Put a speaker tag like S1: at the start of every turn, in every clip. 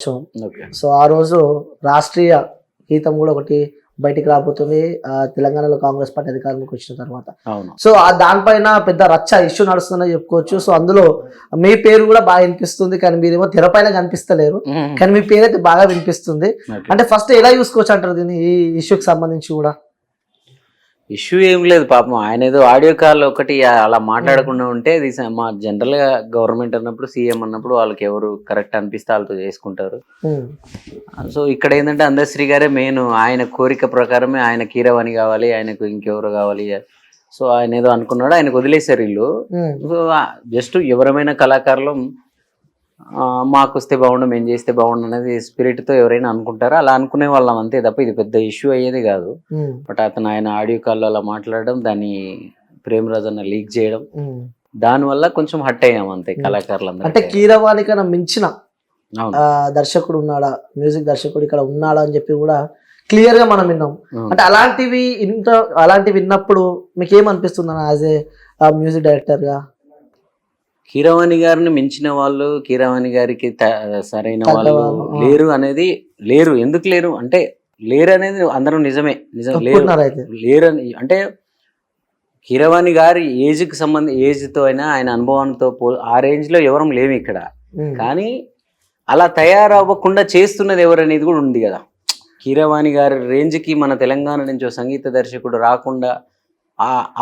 S1: Okay.
S2: So ఆ రోజు రాష్ట్రీయ గీతం కూడా ఒకటి బయటికి రాబోతుంది తెలంగాణలో కాంగ్రెస్ పార్టీ అధికారంలోకి వచ్చిన తర్వాత.
S1: అవును.
S2: సో దానిపైన పెద్ద రచ్చ ఇష్యూ నడుస్తుందని చెప్పుకోవచ్చు. సో అందులో మీ పేరు కూడా బాగా వినిపిస్తుంది, కానీ మీరేమో తెరపైన కనిపిస్తలేరు, కానీ మీ పేరు అయితే బాగా వినిపిస్తుంది.
S1: ఓకే.
S2: అంటే ఫస్ట్ ఎలా చూసుకోవచ్చు అంటారు దీన్ని, ఈ ఇష్యూకి సంబంధించి కూడా?
S1: ఇష్యూ ఏం లేదు పాపం. ఆయన ఏదో ఆడియో కాల్ ఒకటి అలా మాట్లాడకుండా ఉంటే ఇది మా జనరల్ గా గవర్నమెంట్ అన్నప్పుడు సీఎం అన్నప్పుడు వాళ్ళకి ఎవరు కరెక్ట్ అనిపిస్తే వాళ్ళతో చేసుకుంటారు. సో ఇక్కడ ఏంటంటే అందశ్రీ గారే మెయిన్. ఆయన కోరిక ప్రకారమే ఆయన కీరవాణి కావాలి, ఆయనకు ఇంకెవరు కావాలి. సో ఆయన ఏదో అనుకున్నాడు, ఆయనకు వదిలేశారు వీళ్ళు. సో జస్ట్ ఎవరమైనా కళాకారులు మాకు వస్తే బాగుండు, మేము చేస్తే బాగుండు అనేది స్పిరిట్తో ఎవరైనా అనుకుంటారో అలా అనుకునే వాళ్ళం అంతే తప్ప ఇది పెద్ద ఇష్యూ అయ్యేది కాదు. బట్ అతను ఆయన ఆడియో కాల్లో అలా మాట్లాడడం, దాన్ని ప్రేమరాజు అన్న లీక్ చేయడం, దానివల్ల కొంచెం హట్ అయ్యాం అంతే కళాకారులందరూ.
S2: అంటే కీరవాణి కన్నా మించిన దర్శకుడు ఉన్నాడా, మ్యూజిక్ దర్శకుడు ఇక్కడ ఉన్నాడా అని చెప్పి కూడా క్లియర్ గా మనం విన్నాం. అంటే అలాంటివి విన్నప్పుడు మీకు ఏమనిపిస్తుంది అన్న యాజ్ ఏ మ్యూజిక్ డైరెక్టర్ గా?
S1: కీరవాణి గారిని మించిన వాళ్ళు, కీరవాణి గారికి సరైన వాళ్ళు లేరు అనేది లేరు. ఎందుకు లేరు అంటే లేరు అనేది అందరూ నిజమే, లేరు అని అంటే కీరవాణి గారి ఏజ్తో అయినా ఆయన అనుభవంతో ఆ రేంజ్ లో ఎవరం లేము ఇక్కడ. కానీ అలా తయారవ్వకుండా చేస్తున్నది ఎవరు అనేది కూడా ఉంది కదా. కీరవాణి గారి రేంజ్కి మన తెలంగాణ నుంచి సంగీత దర్శకుడు రాకుండా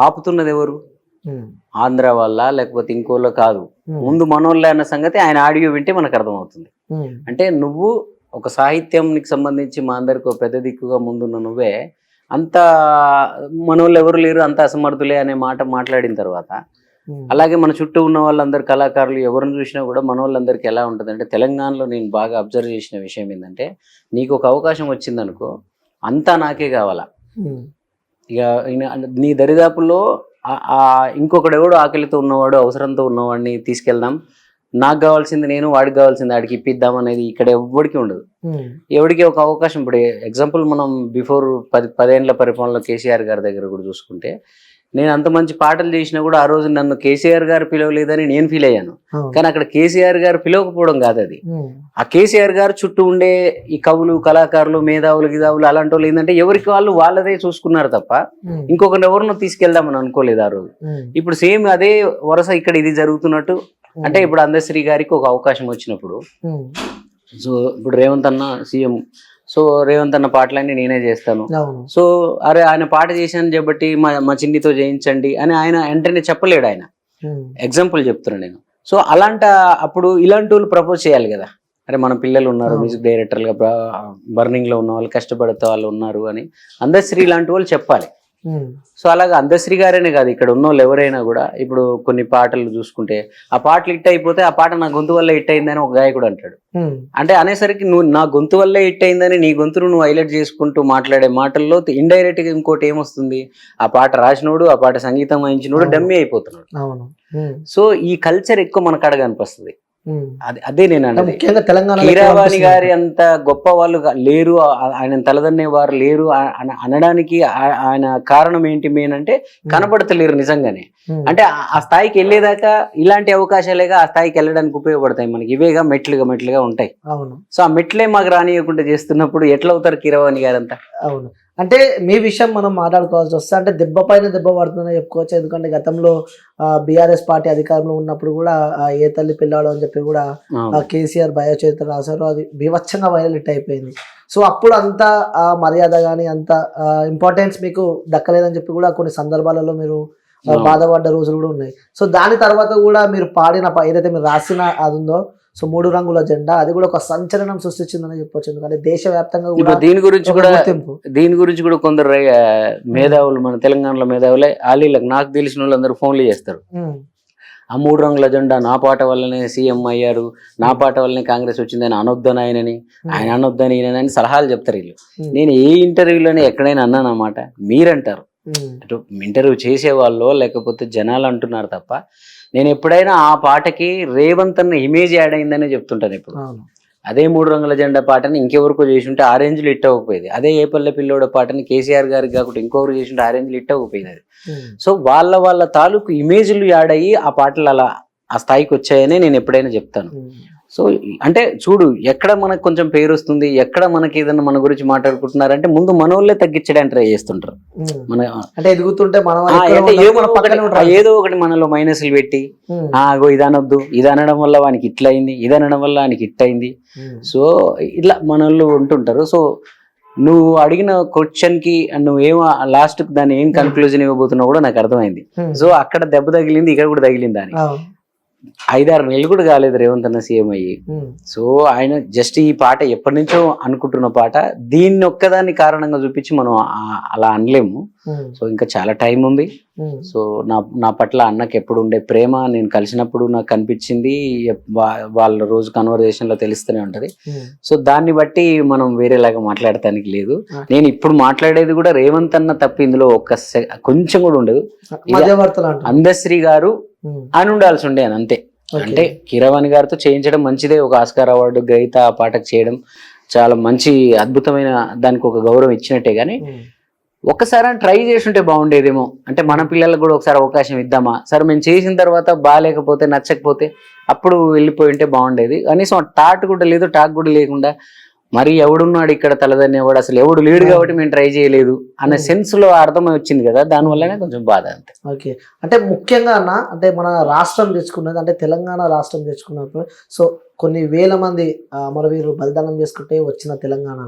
S1: ఆపుతున్నది ఎవరు? ఆంధ్ర వల్ల లేకపోతే ఇంకోలో కాదు, ముందు మనోళ్ళే అన్న సంగతి ఆయన ఆడియో వింటే మనకు అర్థమవుతుంది. అంటే నువ్వు ఒక సాహిత్యంకి సంబంధించి మా అందరికి ఒక పెద్ద దిక్కుగా ముందున్న నువ్వే అంత మనోళ్ళు ఎవరు లేరు, అంత అసమర్థులే అనే మాట మాట్లాడిన తర్వాత, అలాగే మన చుట్టూ ఉన్న వాళ్ళందరు కళాకారులు ఎవరిని చూసినా కూడా మనోళ్ళందరికీ ఎలా ఉంటుంది అంటే, తెలంగాణలో నేను బాగా అబ్జర్వ్ చేసిన విషయం ఏంటంటే, నీకు ఒక అవకాశం వచ్చిందనుకో అంతా నాకే కావాలా. ఇక నీ దరిదాపుల్లో ఇంకొకడు ఎవడు ఆకలితో ఉన్నవాడు, అవసరంతో ఉన్నవాడిని తీసుకెళ్దాం, నాకు కావాల్సింది నేను, వాడికి కావాల్సింది వాడికి ఇప్పిద్దాం అనేది ఇక్కడ ఎవరికి ఉండదు. ఎవరికి ఒక అవకాశం. ఇప్పుడు ఎగ్జాంపుల్ మనం బిఫోర్ 10 ఏళ్ల పరిపాలనలో కేసీఆర్ గారి దగ్గర కూడా చూసుకుంటే, నేను అంత మంచి పాటలు చేసినా కూడా ఆ రోజు నన్ను కేసీఆర్ గారు పిలవలేదని నేను ఫీల్ అయ్యాను. కానీ అక్కడ కేసీఆర్ గారు పిలవకపోవడం కాదు అది, ఆ కేసీఆర్ గారు చుట్టూ ఉండే ఈ కవులు, కళాకారులు, మేధావులు, గిదావులు అలాంటి వాళ్ళు ఏంటంటే ఎవరికి వాళ్ళదే చూసుకున్నారు తప్ప ఇంకొకరిని ఎవరినో తీసుకెళ్దామని అనుకోలేదు ఆ రోజు. ఇప్పుడు సేమ్ అదే వరుస ఇక్కడ ఇది జరుగుతున్నట్టు. అంటే ఇప్పుడు అందశ్రీ గారికి ఒక అవకాశం వచ్చినప్పుడు, సో ఇప్పుడు రేవంత్ అన్న సీఎం, సో రేవంత్ అన్న పాటలన్నీ నేనే చేస్తాను, సో అరే ఆయన పాట చేశాను కాబట్టి మా చిన్నితో చేయించండి అని ఆయన వెంటనే చెప్పలేడు. ఆయన ఎగ్జాంపుల్ చెప్తున్నాను నేను. సో అప్పుడు ఇలాంటి వాళ్ళు ప్రపోజ్ చేయాలి కదా, అరే మన పిల్లలు ఉన్నారు మ్యూజిక్ డైరెక్టర్గా బర్నింగ్ లో ఉన్న వాళ్ళు, కష్టపడుతూ వాళ్ళు ఉన్నారు అని అందశ్రీ లాంటి వాళ్ళు చెప్పాలి. సో అలాగే అందశ్రీ గారేనే కాదు, ఇక్కడ ఉన్న వాళ్ళు ఎవరైనా కూడా ఇప్పుడు కొన్ని పాటలు చూసుకుంటే ఆ పాటలు హిట్ అయిపోతే ఆ పాట నా గొంతు వల్ల హిట్ అయిందని ఒక గాయకుడు అంటాడు. అంటే అనేసరికి నువ్వు నా గొంతు వల్లే హిట్ అయిందని నీ గొంతును నువ్వు హైలైట్ చేసుకుంటూ మాట్లాడే మాటల్లో ఇండైరెక్ట్ గా ఇంకోటి ఏమొస్తుంది, ఆ పాట రాసినోడు, ఆ పాట సంగీతం వహించినోడు డమ్మీ అయిపోతున్నాడు. సో ఈ కల్చర్ ఎక్కువ మన కాడ కనిపిస్తుంది. అదే నేను అన్నది. కీరవాణి గారి అంత గొప్ప వాళ్ళు లేరు, ఆయన తలదన్నే వారు లేరు అనడానికి ఆయన కారణం ఏంటి మెయిన్ అంటే, కనపడతలేరు నిజంగానే. అంటే ఆ స్థాయికి వెళ్ళేదాకా ఇలాంటి అవకాశాలేగా ఆ స్థాయికి వెళ్ళడానికి ఉపయోగపడతాయి మనకి. ఇవేగా మెట్లుగా ఉంటాయి. సో ఆ మెట్లే మాకు రానియకుండా చేస్తున్నప్పుడు ఎట్లా అవుతారు కీరవాణి గారంతా?
S2: అవును. అంటే మీ విషయం మనం మాట్లాడుకోవాల్సి వస్తే, అంటే దెబ్బ పైన దెబ్బ పడుతుందని చెప్పుకోవచ్చు. ఎందుకంటే గతంలో బీఆర్ఎస్ పార్టీ అధికారంలో ఉన్నప్పుడు కూడా ఏ తల్లి పిల్లాడు అని చెప్పి కూడా కేసీఆర్ బయోచరిత్ర రాశారు. అది బీభత్సంగా వైరల్ హిట్ అయిపోయింది. సో అప్పుడు అంత మర్యాద కానీ అంత ఇంపార్టెన్స్ మీకు దక్కలేదని చెప్పి కూడా కొన్ని సందర్భాలలో మీరు బాధపడ్డ రోజులు కూడా ఉన్నాయి. సో దాని తర్వాత కూడా మీరు పాడిన ఏదైతే మీరు రాసిన అది ఉందో, సో 3 రంగుల జెండా, అది కూడా ఒక సంచలనం సృష్టించిందని చెప్పొచ్చు. ఎందుకంటే దేశవ్యాప్తంగా కూడా దీని
S1: గురించి కూడా కొందరు మేధావులు, మన తెలంగాణలో మేధావులే ఆలీలకు నాకు తెలిసిన వాళ్ళందరూ ఫోన్లు చేస్తారు. ఆ 3 రంగుల జెండా నా పాట వల్లనే సీఎం అయ్యారు, నా పాట వల్లనే కాంగ్రెస్ వచ్చిందని అనొద్దని ఆయన అనొద్దని ఈయనని సలహాలు చెప్తారు వీళ్ళు. నేను ఏ ఇంటర్వ్యూలోనే ఎక్కడైనా అన్నానన్నమాట, మీరంటారు. అటు ఇంటర్వ్యూ చేసేవాళ్ళు లేకపోతే జనాలు అంటున్నారు తప్ప, నేను ఎప్పుడైనా ఆ పాటకి రేవంత్ అన్న ఇమేజ్ యాడ్ అయిందనే చెప్తుంటాను. ఇప్పుడు అదే 3 రంగుల జెండా పాటని ఇంకెవరికో చేసి ఉంటే ఆరెంజ్లు హిట్ అవ్వకపోయేది. అదే ఏ పల్లె పిల్లోడ పాటని కేసీఆర్ గారికి కాకుండా ఇంకొకరు చేసి ఉంటే ఆరెంజ్లు హిట్ అవ్వకపోయింది. అది సో వాళ్ళ తాలూకు ఇమేజ్లు యాడ్ అయ్యి ఆ పాటలు అలా ఆ స్థాయికి వచ్చాయని నేను ఎప్పుడైనా చెప్తాను. సో అంటే చూడు ఎక్కడ మనకు కొంచెం పేరు వస్తుంది, ఎక్కడ మనకి ఏదైనా మన గురించి మాట్లాడుకుంటున్నారంటే ముందు మనోళ్ళే తగ్గించడానికి ట్రై చేస్తుంటారు. మన
S2: అంటే ఎదుగుతుంటే మన
S1: అంటే ఏదో ఒకటి మనలో మైనస్లు పెట్టి అగో ఇది అనొద్దు, ఇది అనడం వల్ల వానికి ఇట్లా అయింది, ఇది అనడం వల్ల వానికి ఇట్లా అయింది. సో ఇట్లా మనోళ్ళు ఉంటుంటారు. సో నువ్వు అడిగిన క్వశ్చన్ కి నువ్వేమో లాస్ట్ దాన్ని ఏం కన్క్లూజన్ ఇవ్వబోతున్నావు కూడా నాకు అర్థమైంది. సో అక్కడ దెబ్బ తగిలింది, ఇక్కడ కూడా తగిలింది. అని 5-6 నెలలు కూడా కాలేదు రేవంత్ అన్న సీఎం అయ్యి. సో ఆయన జస్ట్ ఈ పాట ఎప్పటి నుంచో అనుకుంటున్న పాట, దీన్ని ఒక్కదాన్ని కారణంగా చూపించి మనం అలా అనలేము. సో ఇంకా చాలా టైం ఉంది. సో నా పట్ల అన్నకి ఎప్పుడు ఉండే ప్రేమ నేను కలిసినప్పుడు నాకు కనిపించింది, వాళ్ళ రోజు కన్వర్జేషన్ లో తెలుస్తూనే ఉంటది. సో దాన్ని బట్టి మనం వేరేలాగా మాట్లాడటానికి లేదు. నేను ఇప్పుడు మాట్లాడేది కూడా రేవంత్ అన్న తప్ప ఇందులో కొంచెం కూడా ఉండదు. అందశ్రీ గారు అని ఉండాల్సి ఉండే అని అంతే. అంటే కీరవాణి గారితో చేయించడం మంచిదే, ఒక ఆస్కార్ అవార్డు గ్రహీత ఆ పాటకు చేయడం చాలా మంచి అద్భుతమైన, దానికి ఒక గౌరవం ఇచ్చినట్టే. గానీ ఒక్కసారి ట్రై చేస్తుంటే బాగుండేదేమో. అంటే మన పిల్లలకు కూడా ఒకసారి అవకాశం ఇద్దామా, సరే మేము చేసిన తర్వాత బాగాలేకపోతే నచ్చకపోతే అప్పుడు వెళ్ళిపోయి ఉంటే బాగుండేది. కనీసం టాట్ కూడా లేదు, టాక్ కూడా లేకుండా మరి ఎవడున్నాడు ఇక్కడ తలదన్నేవాడు, అసలు ఎవడు లేడు కాబట్టి మేము ట్రై చేయలేదు అనే సెన్స్ లో అర్థం వచ్చింది కదా, దానివల్లనే కొంచెం బాధ అంతే.
S2: ఓకే, అంటే ముఖ్యంగా అన్న, అంటే మన రాష్ట్రం తెచ్చుకున్నది, అంటే తెలంగాణ రాష్ట్రం తెచ్చుకున్నప్పుడు సో కొన్ని వేల మంది అమరవీరులు బలిదానం చేసుకుంటే వచ్చిన తెలంగాణ.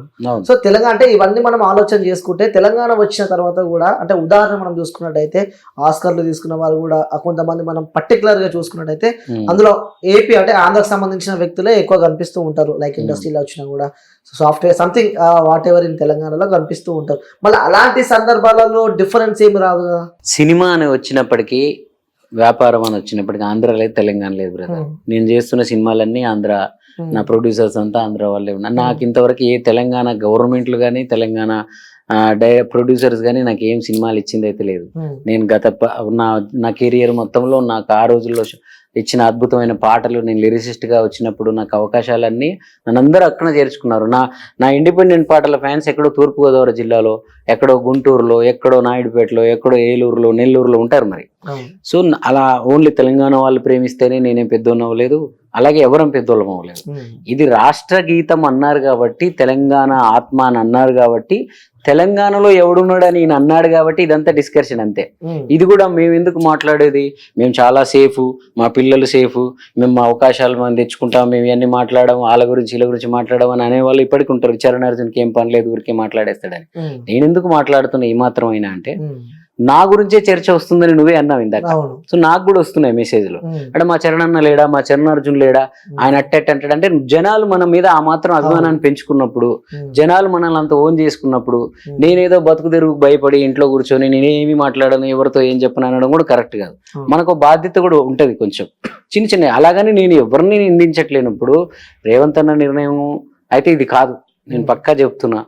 S2: సో తెలంగాణ అంటే ఇవన్నీ మనం ఆలోచన చేసుకుంటే తెలంగాణ వచ్చిన తర్వాత కూడా, అంటే ఉదాహరణ మనం చూసుకున్నట్టయితే ఆస్కర్లు తీసుకున్న వారు కూడా కొంతమంది మనం పర్టికులర్ గా చూసుకున్నట్టయితే అందులో ఏపీ అంటే ఆంధ్రాకి సంబంధించిన వ్యక్తులే ఎక్కువ కనిపిస్తూ ఉంటారు. లైక్ ఇండస్ట్రీలో వచ్చినా కూడా software something what ever in తెలంగాణలో కనిపిస్తూ ఉంటారు. మళ్ళీ అలాంటి సందర్భాలలో డిఫరెన్స్ ఏమి రాదు కదా.
S1: సినిమా అని వచ్చినప్పటికీ, వ్యాపారం అని వచ్చినప్పటికీ ఆంధ్ర లేదు, తెలంగాణ లేదు బ్రదర్. నేను చేస్తున్న సినిమాలన్నీ ఆంధ్ర, నా ప్రొడ్యూసర్స్ అంతా ఆంధ్ర వాళ్ళే ఉన్నారు. నాకు ఇంతవరకు ఏ తెలంగాణ గవర్నమెంట్లు కానీ తెలంగాణ ప్రొడ్యూసర్స్ కానీ నాకు ఏం సినిమాలు ఇచ్చింది అయితే లేదు. నేను నా కెరియర్ మొత్తంలో నాకు ఆ రోజుల్లో ఇచ్చిన అద్భుతమైన పాటలు, నేను లిరిసిస్ట్ గా వచ్చినప్పుడు నాకు అవకాశాలన్నీ నన్ను అందరూ అక్కడ చేర్చుకున్నారు. నా ఇండిపెండెంట్ పాటల ఫ్యాన్స్ ఎక్కడో తూర్పుగోదావరి జిల్లాలో, ఎక్కడో గుంటూరులో, ఎక్కడో నాయుడుపేటలో, ఎక్కడో ఏలూరులో, నెల్లూరులో ఉంటారు మరి. సో అలా ఓన్లీ తెలంగాణ వాళ్ళు ప్రేమిస్తేనే నేనేం పెద్దోళ్ళం అవ్వలేదు, అలాగే ఎవరం పెద్దోళ్ళం అవ్వలేదు. ఇది రాష్ట్ర గీతం అన్నారు కాబట్టి, తెలంగాణ ఆత్మ అని అన్నారు కాబట్టి, తెలంగాణలో ఎవడున్నాడని ఈయన అన్నాడు కాబట్టి ఇదంతా డిస్కషన్ అంతే. ఇది కూడా మేము ఎందుకు మాట్లాడేది, మేము చాలా సేఫ్, మా పిల్లలు సేఫ్, మేము మా అవకాశాలు మనం తెచ్చుకుంటాం, మేము ఇవన్నీ మాట్లాడడం, వాళ్ళ గురించి వీళ్ళ గురించి మాట్లాడడం అని అనేవాళ్ళు ఇప్పటికి ఉంటారు. చరణ్ అర్జున్కి ఏం పని లేదు, ఊరికే మాట్లాడేస్తాడని. నేను ఎందుకు మాట్లాడుతున్నా ఈ మాత్రం అయినా అంటే, నా గురించే చర్చ వస్తుందని నువ్వే అన్నావు ఇందాక. సో నాకు కూడా వస్తున్నాయి మెసేజ్లు, అంటే మా చరణ్ అన్న లేడా, మా చరణ్ అర్జున్ లేడా, ఆయన అంటాడు. అంటే జనాలు మన మీద ఆ మాత్రం అభిమానాన్ని పెంచుకున్నప్పుడు, జనాలు మనల్ని అంత ఓన్ చేసుకున్నప్పుడు, నేనేదో బతుకు తెరుగు భయపడి ఇంట్లో కూర్చొని నేనేమి మాట్లాడను, ఎవరితో ఏం చెప్పను అనడం కూడా కరెక్ట్ కాదు. మనకు బాధ్యత కూడా ఉంటది కొంచెం చిన్న. అలాగని నేను ఎవరిని నిందించట్లేనప్పుడు రేవంత్ అన్న నిర్ణయం అయితే ఇది కాదు, నేను పక్కా చెప్తున్నా.